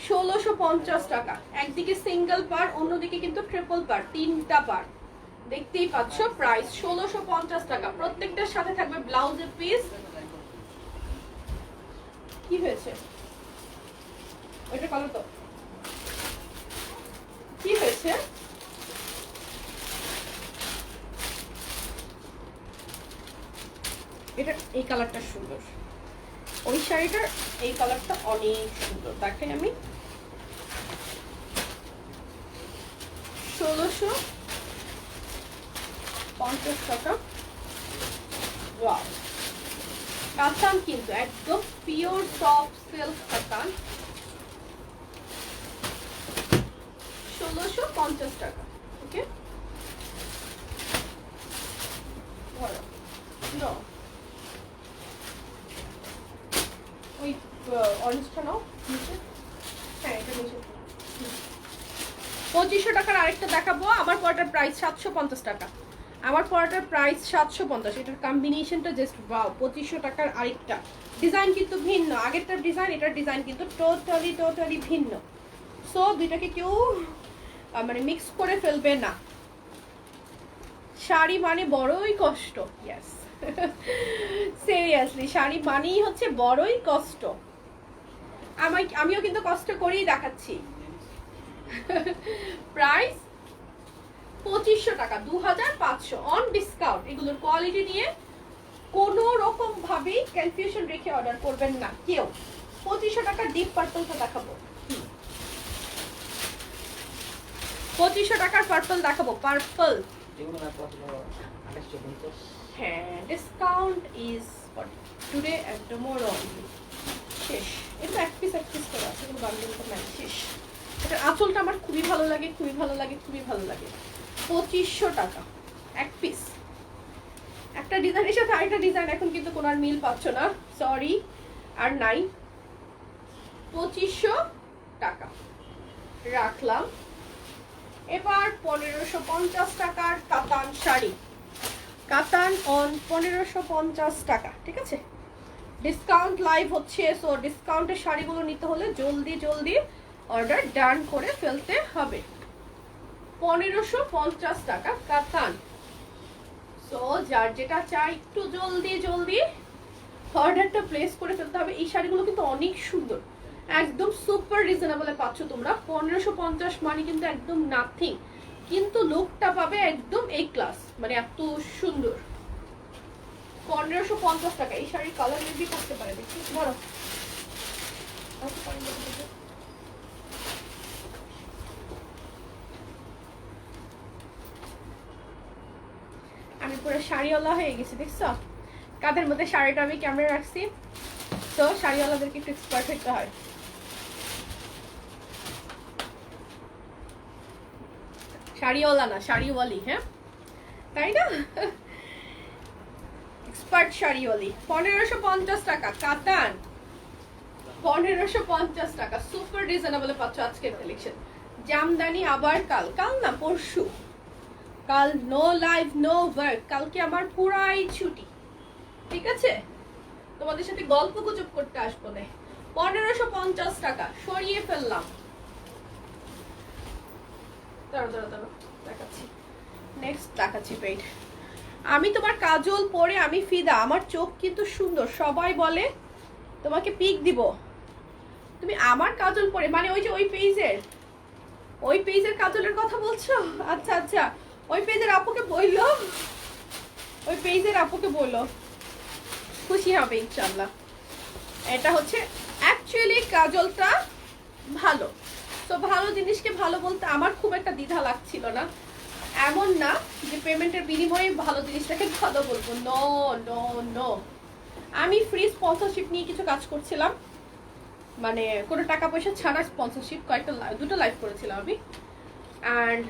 1650 টাকা, একদিকে সিঙ্গেল পার, অন্যদিকে কিন্তু ট্রিপল পার, 3টা পার, দেখতেই পাচ্ছ। প্রাইস 1650 টাকা। প্রত্যেকটার সাথে থাকবে ব্লাউজের পিস। কি হয়েছে ওইটা কালো তো, কি হয়েছে? এটা এই কালারটা সুন্দর, ওই শাড়িটার এই কালারটা অনেক সুন্দর। দেখেন আমি 1650 টাকা। ওয়াও, কাতান কিন্তু একদম পিওর সফট সিল্ক কাতান, 1650 টাকা। ওকে, ধরো নো, ওই অরেঞ্জটা নাও নিচে, হ্যাঁ এটা নিচে। 2500 টাকার আরেকটা দেখাবো। আমার পরাটার প্রাইস 750 টাকা, আমার পরাটার প্রাইস 750। এটার কম্বিনেশনটা জাস্ট ওয়াও। 2500 টাকার আরেকটা ডিজাইন কিন্তু ভিন্ন, আগেরটার ডিজাইন এটার ডিজাইন কিন্তু টোটালি ভিন্ন। সো দুইটাকে কেউ মানে মিক্স করে ফেলবে না। শাড়ি মানে বড়ই কষ্ট, ইয়েস সিরিয়াসলি শাড়ি মানেই হচ্ছে বড়ই কষ্ট। আমিও কিন্তু কষ্ট করেই দেখাচ্ছি। প্রাইস 2500 টাকা, 2500 অন ডিসকাউন্ট। এগুলোর কোয়ালিটি নিয়ে কোনো রকম ভাবেই কনফিউশন রেখে অর্ডার করবেন না কেউ। 2500 টাকা ডিপ পার্পলটা দেখাবো, 2500 টাকার পার্পল দেখাবো, পার্পল। হ্যাঁ, discount is for today and tomorrow শেষ। এটা এক পিস করে আছে, কিন্তু বান্ডেল তো নাই, শেষ। এটা আঁচলটা আমার খুবই ভালো লাগে, খুবই ভালো লাগে, খুবই ভালো লাগে। 2500 টাকা এক পিস। একটা ডিজাইনের সাথে আরেকটা ডিজাইন এখন কিন্তু কোনো আর মিল পাচ্ছ না, সরি, আর নাই। 2500 টাকা রাখলাম। এবার 1550 টাকার কাতান শাড়ি, কাতান অন 1550 টাকা, ঠিক আছে। ডিসকাউন্ট লাইভ হচ্ছে, সো ডিসকাউন্টের শাড়িগুলো নিতে হলে জলদি জলদি অর্ডার ডান করে ফেলতে হবে। 1550 টাকা কাতান। সো যার যেটা চাই একটু জলদি জলদি অর্ডারটা প্লেস করে ফেলতে হবে। এই শাড়িগুলো কিন্তু অনেক সুন্দর, একদম সুপার রিজনেবলে পাচ্ছ তোমরা। 1550 মানে কিন্তু একদম নাথিং, কিন্তু লুকটা পাবে একদম এ ক্লাস, মানে এত সুন্দর। 1550 টাকা। এই শাড়ির কালার মেবি করতে পারে, দেখি ধরো। আমি পুরো শাড়িওয়ালা হয়ে গেছি, দেখছো কাঁধের মধ্যে শাড়িটা আমি ক্যামেরা রাখছি। তো শাড়িওয়ালাদেরকে একটু এক্সপার্ট হতে হয়। শাড়িওয়ালা না, শাড়িওয়ালি, হ্যাঁ তাই না, এক্সপার্ট শাড়িওয়ালি। 1550 টাকা কাতান, 1550 টাকা, সুপার রিজনেবল পাচ্ছ আজকের কালেকশন। জামদানি আবার কাল, কাল না পরশু, কাল নো লাইভ নো ওয়ার্ক, কালকে আমার পুরাই ছুটি, ঠিক আছে। তোমাদের সাথে গল্প গুজব করতে আসবো না। 1550 টাকা সরিয়ে ফেললাম। দাঁড়ো দাঁড়ো দাঁড়ো, দেখাচ্ছি, নেক্সট দেখাচ্ছি পেইড। আমি তোমার কাজল পরে আমি ফিদা, আমার চোখ কিন্তু সুন্দর, সবাই বলে তোমাকে পিক দিব। তুমি আমার কাজল পরে মানে ওই যে ওই পেজের কাজলের কথা বলছো? আচ্ছা আচ্ছা, ওই পেজের আপুকে বললো, ওই পেজের আপুকে বললো, খুশি হবে ইনশাল্লাহ। এটা হচ্ছে অ্যাকচুয়ালি কাজলটা ভালো, তো ভালো জিনিসকে ভালো বলতে আমার খুব একটা দ্বিধা লাগছিল না। এমন না যে পেমেন্টের বিনিময়ে ভালো জিনিসটাকে ভালো বলবো, নো নো নো। আমি ফ্রি স্পন্সরশিপ নিয়ে কিছু কাজ করছিলাম, মানে কোনো টাকা পয়সা ছাড়া স্পন্সরশিপ, দুটো লাইভ করেছিলাম আমি। অ্যান্ড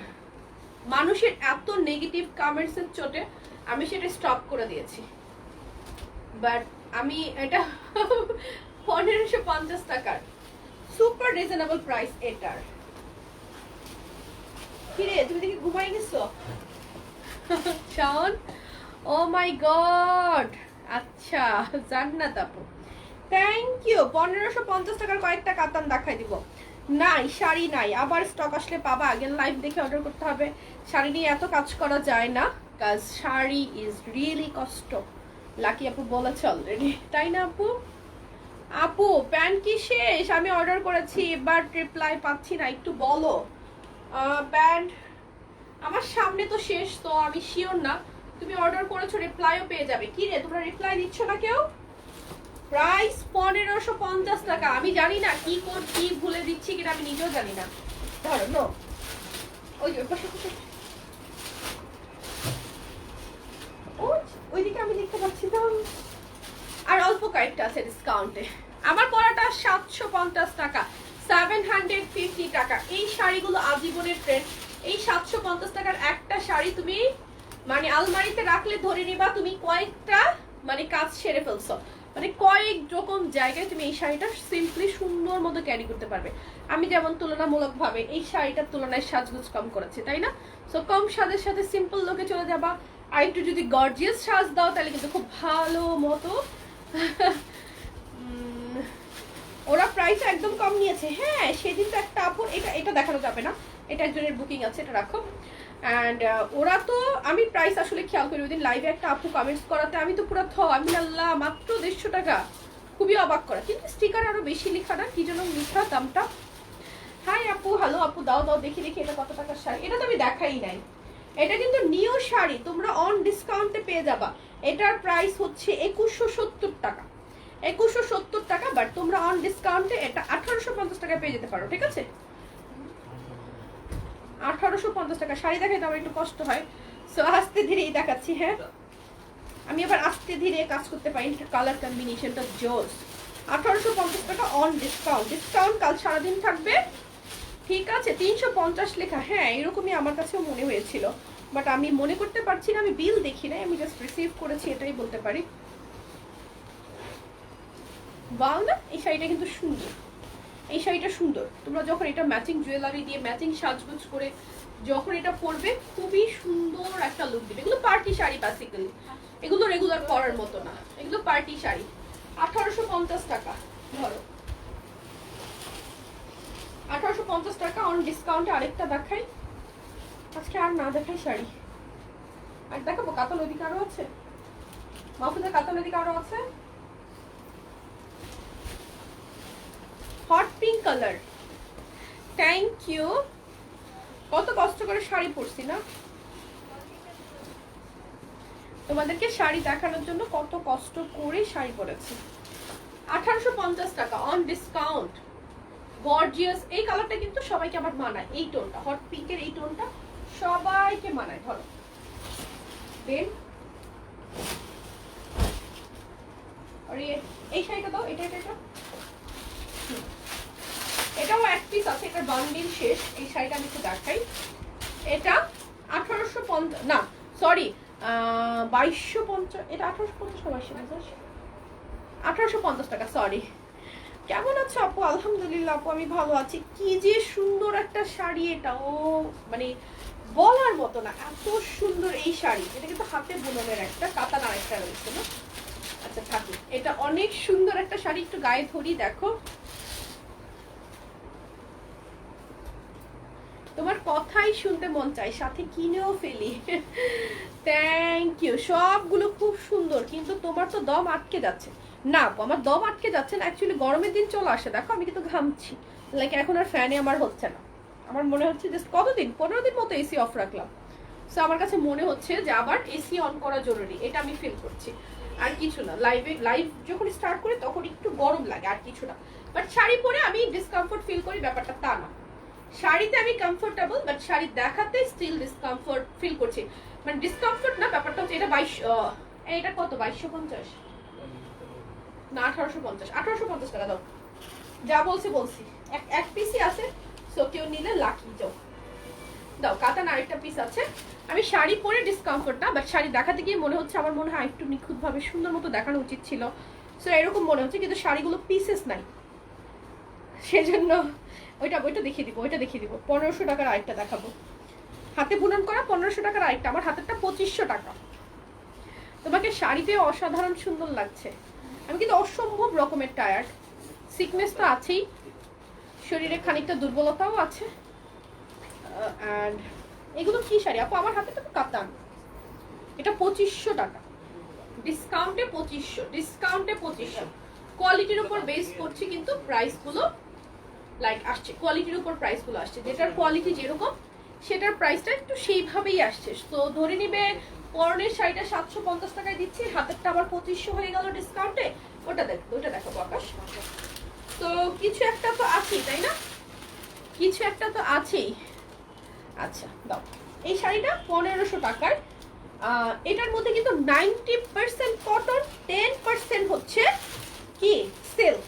মানুষের এত নেগেটিভ কমেন্টসের চোটে আমি সেটা স্টপ করে দিয়েছি। বাট আমি এটা 1550 টাকার সুপার রিজনেবল প্রাইস এটার। কিরে তুমি দেখি ঘুমাই গেছো শাওন? ও মাই গড, আচ্ছা জান্নাত আপু থ্যাংক ইউ। 1550 টাকার কয়েকটা কাতান দেখাই দিব। নাই শাড়ি নাই, আবার স্টক আসলে পাবা, আগে লাইভ দেখে অর্ডার করতে হবে। শাড়ি নিয়ে এত কাজ করা যায় না, কাজ শাড়ি ইজ রিয়েলি কষ্ট। লাকি আপু বলেছে অলরেডি, তাই না আপু? আপু প্যান্ট কি শেষ? আমি অর্ডার করেছি, এবার রিপ্লাই পাচ্ছি না, একটু বলো। প্যান্ট আমার সামনে তো শেষ, তো আমি শিওর না। তুমি অর্ডার করেছো, রিপ্লাইও পেয়ে যাবে। কি রে তোমরা রিপ্লাই দিচ্ছ না কেউ? প্রাইস 1550 টাকা। আমি জানি না কি কোড কি ভুলে দিচ্ছি কিনা, আমি নিজেও জানি না। ধরো নো, ওই ওইদিকে আমি দেখতে পাচ্ছি তো। আর অল্প কয়েকটা আছে ডিসকাউন্টে। আমার পরাটা 750 টাকা, 750 টাকা। এই শাড়িগুলো আজীবনের ট্রেন্ড। এই 750 টাকার একটা শাড়ি তুমি মানে আলমারিতে রাখলে ধরে নিবা তুমি কয়েকটা মানে কাজ সেরে ফেলছো। মানে কয়েক রকম জায়গায় তুমি এই শাড়িটা সিম্পলি সুন্দর মতো ক্যারি করতে পারবে। আমি যেমন তুলনামূলকভাবে এই শাড়িটার তুলনায় সাজগোজ কম করেছি, তাই না? সো কম সাজের সাথে সিম্পল লোকে চলে যাবা। আর একটু যদি গর্জিয়াস সাজ দাও তাহলে কিন্তু খুব ভালো মতো ওরা প্রাইস একদম কম নিয়েছে। হ্যাঁ সেদিন তো একটা আপুর, এটা দেখানো যাবে না, এটা একজনের বুকিং আছে, এটা রাখো। অ্যান্ড ওরা তো আমি প্রাইস আসলে খেয়াল করি, ওই দিন লাইভে একটা আপু কমেন্টস করাতে আমি তো পুরো আমি আল্লাহ মাত্র 150 টাকা, খুবই অবাক করা। কিন্তু স্টিকার আরো বেশি লেখা না, কি যেন লেখা দামটা। হাই আপু, হ্যালো আপু, দাও দাও দেখি দেখি এটা কত টাকার শাড়ি। এটা তো আমি দেখাই নাই। এটা কিন্তু নিউ শাড়ি, তোমরা অন ডিসকাউন্টে পেয়ে যাবা। এটার প্রাইস হচ্ছে 2170 টাকা, 2170 টাকা। বাট তোমরা অন ডিসকাউন্টে এটা 1850 টাকায় পেয়ে যেতে পারো, ঠিক আছে? 1850 টাকা শাড়ি দেখাইতে আমার একটু কষ্ট হয়, সো আস্তে ধীরেই দেখাচ্ছি। হ্যাঁ আমি আবার আস্তে ধীরে কাজ করতে পারি, কালার কম্বিনেশনটা জোস। 1850 টাকা অন ডিসকাউন্ট। ডিসকাউন্ট কাল সারাদিন থাকবে, ঠিক আছে? 350 লেখা। হ্যাঁ এরকমই আমার কাছেও মনে হয়েছিল, বাট আমি মনে করতে পারছি না, আমি বিল দেখি নাই, আমি জাস্ট রিসিভ করেছি, এটাই বলতে পারি। বাও না, এই শাড়িটা কিন্তু সুন্দর, এই শাড়িটা সুন্দর। তোমরা যখন এটা ম্যাচিং জুয়েলারি দিয়ে ম্যাচিং সাজগোজ করে যখন এটা পরবে খুবই সুন্দর একটা লুক দিবে। এগুলো পার্টি শাড়ি বেসিক্যালি, এগুলো রেগুলার পরার মতো না, এগুলো পার্টি শাড়ি। 1850 টাকা ধরো, 1850 টাকা অন ডিসকাউন্টে। আরেকটা দেখাই, আজকে আর না দেখাই শাড়ি, আর দেখাবো। কাতান ওইদিকে আরো আছে, মাহফুজের কাতান ওইদিকে আরো আছে। Hot pink colour, thank you. কত কষ্ট করে শাড়ি পরছি না, তোমাদেরকে শাড়ি দেখানোর জন্য কত কষ্ট করে শাড়ি পরেছি। 1850 টাকা অন ডিসকাউন্ট, গর্জিয়াস। এই কালারটা কিন্তু সবাইকে আমার মানায়, এই টোনটা হট পিঙ্কের এই টোনটা সবাইকে মানায়। ধরো দেন, আর এই শাড়িটা দাও, এটা এটা এটা এটাও এক পিস আছে, এটার বান্ডিল শেষ। এই শাড়িটা আমি একটু দেখাই, এটা 1850 না সরি 2250, এটা 1850 না 2250, 1850 টাকা সরি। কেমন আছো আপু? আলহামদুলিল্লাহ আপু আমি ভালো আছি। কি যে সুন্দর একটা শাড়ি এটা, ও মানে বলার মতো না, এত সুন্দর এই শাড়ি। এটা কিন্তু হাতে বুননের একটা, কাতান আরেকটা রয়েছে না। আচ্ছা থাকি, এটা অনেক সুন্দর একটা শাড়ি, একটু গায়ে ধরি দেখো। তোমার কথাই শুনতে মন চাই, সাথে কিনেও ফেলি। Thank you. সবগুলো খুব সুন্দর, কিন্তু তোমার তো দম আটকে যাচ্ছে। না আমার দম আটকে যাচ্ছে না, অ্যাকচুয়ালি গরমের দিন চলে আসে, দেখো আমি কিন্তু ঘামছি, লাইক এখন আর ফ্যানে আমার হচ্ছে না। আমার মনে হচ্ছে জাস্ট কতদিন, 15 দিন মতো এসি অফ রাখলাম, সো আমার কাছে মনে হচ্ছে যে আবার এসি অন করা জরুরি, এটা আমি ফিল করছি। আর কিছু না, লাইভ যখন স্টার্ট করি তখন একটু গরম লাগে, আর কিছু না। বাট শাড়ি পরে আমি ডিসকমফোর্ট ফিল করি, ব্যাপারটা তা না। শাড়িতে আমি কমফোর্টেবল, বাট শাড়ি দেখাতে স্টিল ডিসকমফোর্ট ফিল করছি। মানে ডিসকমফোর্ট না, ব্যাপারটা হচ্ছে এটা 22, এটা কত 2250 না 1850, 1850 টাকা দাও, যা বলছি এক পিসই আছে, সো কেউ নিলে লাকি যাও দাও। কাতান আরেকটা পিস আছে। আমি শাড়ি পরে ডিসকমফোর্ট না, বাট শাড়ি দেখাতে গিয়ে মনে হচ্ছে আমার মনে হয় একটু নিখুঁতভাবে সুন্দর মতো দেখানো উচিত ছিল, সো এরকম মনে হচ্ছে, কিন্তু শাড়িগুলো পিসেস নাই, সেজন্য ওইটা দেখিয়ে দিব, 1500 টাকার আরেকটা দেখাবো, হাতে বুনন করা 1500 টাকার আরেকটা, আমার হাতেরটা 2500 টাকা। তোমাকে শাড়িতে অসাধারণ সুন্দর লাগছে। আমি কিন্তু অসম্ভব রকমের টায়ার্ড, সিকনেস তো আছেই, শরীরে খানিকটা দুর্বলতাও আছে। অ্যান্ড এগুলো কি শাড়ি আপু? আমার হাতে তো কাতান, এটা 2500 টাকা, ডিসকাউন্টে 2500, কোয়ালিটির উপর বেস করছি, কিন্তু প্রাইসগুলো লাইক আসছে, কোয়ালিটির উপর প্রাইসগুলো আসছে, যেটার কোয়ালিটি যেরকম সেটার প্রাইসটা একটু সেইভাবেই আসছে। তো ধরে নিবে পরনের শাড়িটা 750 টাকায় দিচ্ছি, হাতেরটা আবার 2500 হয়ে গেল ডিসকাউন্টে। ওটা দেখো আকাশ। তো কিছু একটা তো আছেই, তাই না? কিছু একটা তো আছেই। আচ্ছা দাও, এই শাড়িটা 1500 টাকার। এটার মধ্যে কিন্তু 90% কটন, 10% হচ্ছে কি সিল্ক।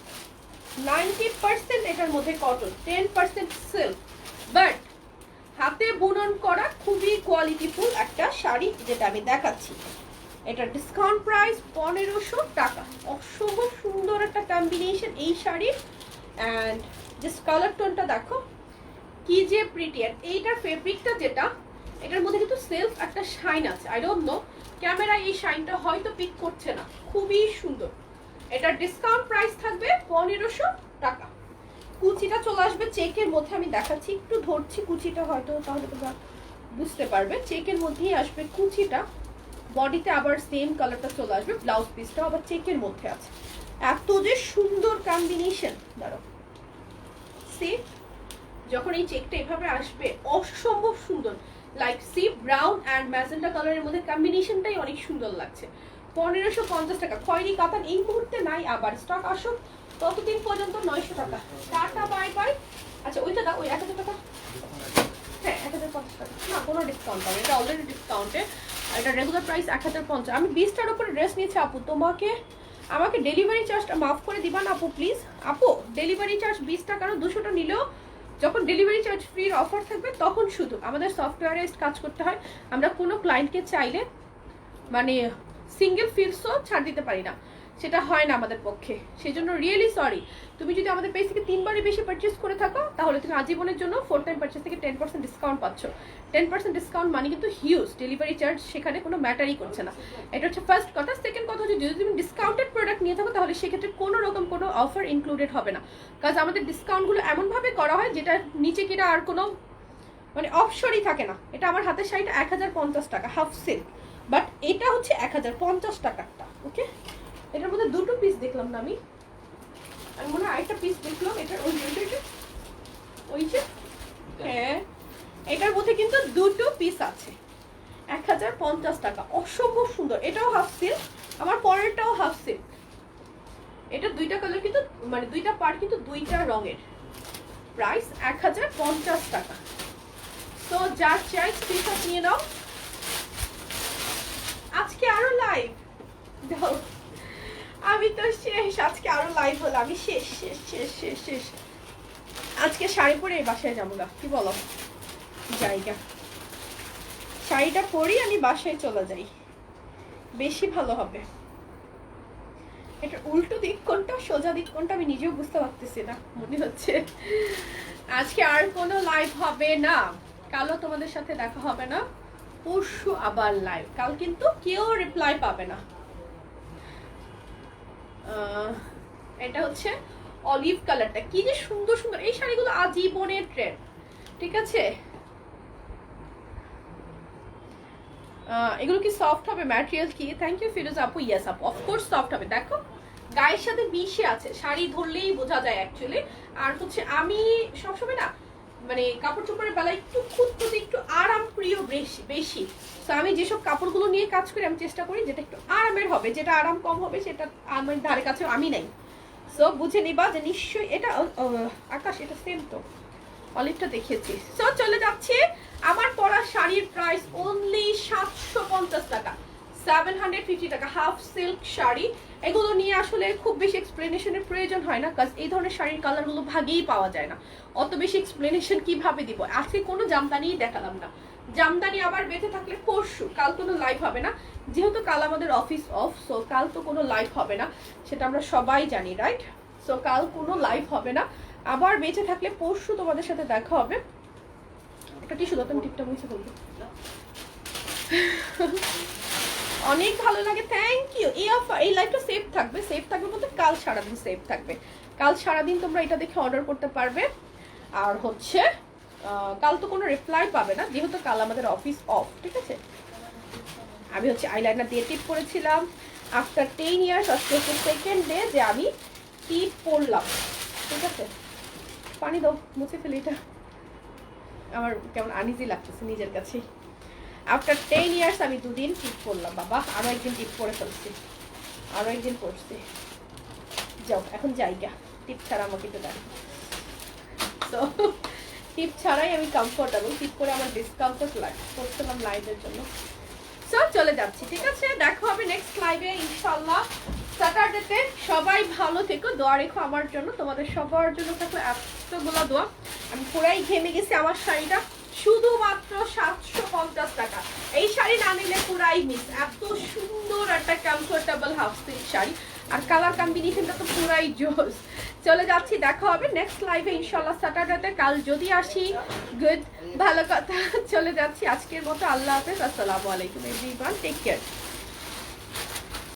90% এটার মধ্যে কটন, 10% সিল্ক, বাট হাতে বুনন করা খুবই কোয়ালিটিফুল একটা শাড়ি, যেটা আমি দেখাচ্ছি। এটার ডিসকাউন্ট প্রাইস 1500 টাকা। অসম্ভব সুন্দর একটা কম্বিনেশন এই শাড়ির। অ্যান্ড জাস্ট কালার টোনটা দেখো কি যে প্রিটি। আর এইটার ফেব্রিকটা যেটা, এটার মধ্যে কিন্তু সেলফ একটা শাইন আছে। আই ডোন্ট নো, ক্যামেরায় এই শাইনটা হয়তো পিক করছে না, খুবই সুন্দর। এটার ডিসকাউন্ট প্রাইস থাকবে 1500 টাকা। কুচিটা চলে আসবে চেকের মধ্যে, আমি দেখাচ্ছি, একটু ধরছি কুচিটা, হয়তো তাহলে তোমরা বুঝতে পারবে। চেকের মধ্যেই আসবে কুচিটা, বডিতে আবার সেম কালারটা চলে আসবে, ব্লাউজ পিসটা আবার চেকের মধ্যে আছে। এত যে সুন্দর কম্বিনেশন, দাঁড়াও সি, যখন এই চেকটা এভাবে আসবে অসম্ভব সুন্দর, like sea brown and magenta কালারের মধ্যে কম্বিনেশনটাই অনেক সুন্দর লাগছে। 1550 টাকা। খয়েরি কাতান এই মুহূর্তে নাই, আবার স্টক আসুক, ততদিন পর্যন্ত 900 টাকা। Tata bye bye. আচ্ছা ওইটা দাও, ওই 1000 টাকা, হ্যাঁ 1050 টাকা, না কোনো ডিসকাউন্ট পাবে, এটা অলরেডি ডিসকাউন্টে। এটা রেগুলার প্রাইস 1050। আমি 20টার উপরে ড্রেস নিয়েছি আপু, আমাকে ডেলিভারি চার্জটা মাফ করে দিবা না আপু প্লিজ? আপু ডেলিভারি চার্জ 20 টাকা, 200টা নিলেও যখন ডেলিভারি চার্জ ফ্রির অফার থাকবে তখন শুধু আমাদের সফটওয়্যারাইজড কাজ করতে হয়। আমরা কোনো ক্লায়েন্টকে চাইলে মানে সিঙ্গেল ফিলসও ছাড় দিতে পারি না, সেটা হয় না আমাদের পক্ষে, সেই জন্য রিয়েলি সরি। তুমি যদি আমাদের পেজ থেকে 3বারই বেশি পারচেস করে থাকো, তাহলে তুমি আজীবনের জন্য 4 টাইম পারচেস থেকে 10% ডিসকাউন্ট পাচ্ছ। 10% ডিসকাউন্ট মানে কিন্তু হিউজ, ডেলিভারি চার্জ সেখানে কোনো ম্যাটারই করছে না। এটা হচ্ছে ফার্স্ট কথা। সেকেন্ড কথা হচ্ছে, যদি তুমি ডিসকাউন্টেড প্রোডাক্ট নিয়ে থাকো, তাহলে সেক্ষেত্রে কোনো রকম কোনো অফার ইনক্লুডেড হবে না, কাজ আমাদের ডিসকাউন্টগুলো এমনভাবে করা হয় যেটা নিচে কিনা আর কোনো মানে অপশনই থাকে না। এটা আমার হাতের শাড়িটা 1050 টাকা হাফ সিল্ক, বাট এটা হচ্ছে 1050 টাকারটা। ওকে, এটার মধ্যে দুটো পিস দেখলাম না আমি মনে হয় আরেকটা পিস দেখলাম, এটার ওই যে হ্যাঁ, এটার মধ্যে কিন্তু দুটো পিস আছে, 1050 টাকা। অসম্ভব সুন্দর, এটাও হাফ সিল্ক, আমার পরেরটাও হাফ সিল্ক। এটা দুইটা কালার কিন্তু, মানে দুইটা পার্ট কিন্তু দুইটা রঙের। প্রাইস 1050 টাকা। তো যার চাই স্ক্রিনশট নিয়ে নাও। আজকে আরো লাইভ দাও, আমি তো শেষ, আজকে আরো লাইভ হলো, আমি শেষ শেষ শেষ শেষ শেষ। আজকে শাড়ি পরে বাসায় যাবো না, কি বলো? জায়গা শাড়িটা পরি, আমি বাসায় চলে যাই, বেশি ভালো হবে। এটা উল্টো দিক কোনটা, সোজা দিক কোনটা আমি নিজেও বুঝতে পারতেছি না, মনে হচ্ছে আজকে আর কোনো লাইভ হবে না। কালও তোমাদের সাথে দেখা হবে না, পরশু আবার লাইভ। কাল কিন্তু কেউ রিপ্লাই পাবে না। এটা হচ্ছে অলিভ কালারটা, কি যে সুন্দর সুন্দর এই শাড়িগুলো, আজীবনের ট্রেন্ড, ঠিক আছে? এগুলো কি সফট হবে? ম্যাটেরিয়াল কি? থ্যাংক ইউ ফিরোজ আপু। ইয়েস আপু, অফকোর্স সফট হবে। দেখো গায়ের সাথে মিশে আছে, শাড়ি ধরলেই বোঝা যায় অ্যাকচুয়ালি। আর হচ্ছে আমি সবসময় না মানে কাপড় চোপড়ের বেলায় একটু খুঁতখুঁতে, একটু আরাম প্রিয় বেশি বেশি। তো আমি যেসব কাপড়গুলো নিয়ে কাজ করি আমি চেষ্টা করি যেটা একটু আরামের হবে, যেটা আরাম কম হবে সেটা আমার ধারে কাছে আমি নাই। সো বুঝে নিবা যে নিশ্চয়ই এটা আকাশ, এটা সেম তো অলিভটা দেখিয়েছি। সো চলে যাচ্ছে আমার পরা শাড়ির প্রাইস অনলি 750 টাকা, 750 টাকা। হাফ সিল্ক শাড়ি, এগুলো নিয়ে আসলে খুব বেশি এক্সপ্লেনেশনের প্রয়োজন হয় না, কারণ এই ধরনের শাড়ির কালারগুলো ভাগেই পাওয়া যায় না। অত বেশি এক্সপ্লেনেশন কিভাবে দিব? আজকে কোনো জামদানিই দেখালাম না। জামদানি আবার বেঁচে থাকলে পরশু, কাল কোনো লাইভ হবে না, যেহেতু কাল আমাদের অফিস অফ। সো কাল তো কোনো লাইভ হবে না, সেটা আমরা সবাই জানি, রাইট? সো কাল কোনো লাইভ হবে না, আবার বেঁচে থাকলে পরশু তোমাদের সাথে দেখা হবে। একটা টিস্যু দাও, তুমি টিপটা মুছে ফেলবে। অনেক ভালো লাগে, থ্যাংক ইউ। এই লাইভটা সেভ থাকবে, সেভ থাকবে বলতে কাল সারাদিন সেভ থাকবে। কাল সারাদিন তোমরা এটা দেখে অর্ডার করতে পারবে। আর হচ্ছে কাল তো কোনো রিপ্লাই পাবে না, যেহেতু কাল আমাদের অফিস অফ, ঠিক আছে? আমি হচ্ছে আইলাইনার দিয়ে টিপ করেছিলাম আফটার 10 ইয়ার্স। আজকে হচ্ছে সেকেন্ড ডে যে আমি টিপ পরলাম, ঠিক আছে? পানি দাও, মুছে ফেলি। এটা আমার কেমন আনইজি লাগতেছে নিজের কাছেই। আফটার 10 ইয়ার্স আমি 2 দিন টিপ করলাম বাবা, আরও একদিন টিপ করে ফেলছি, আরও একদিন করছি। যাও এখন জায়গা, টিপ ছাড়া আমাকে তো দেয়। তো টিপ ছাড়াই আমি কমফোর্টেবল, টিপ করে আমার ডিসকমফোর্ট লাগে, করছিলাম লাইভের জন্য। সো চলে যাচ্ছি, ঠিক আছে? দেখা হবে নেক্সট লাইভে ইনশাল্লাহ স্যাটারডেতে। সবাই ভালো থেকো, দোয়া রেখো আমার জন্য, তোমাদের সবার জন্য থাকো এতগুলো দোয়া। আমি পুরাই ঘেমে গেছি। আমার শাড়িটা শুধুমাত্র 750 টাকা। এই শাড়ি না নিলে পুরাই মিস। এত সুন্দর একটা কমফোর্টেবল হাফ সিল্ক শাড়ি, আর কালার কম্বিনেশনটা তো পুরাই জোস। চলে যাচ্ছি, দেখা হবে নেক্সট লাইভে ইনশাল্লাহ স্যাটারডেতে। কাল যদি আসি গুড, ভালো কথা। চলে যাচ্ছি আজকের মতো, আল্লাহ হাফেজ, আসসালামু আলাইকুম এভরিওয়ান, টেক কেয়ার।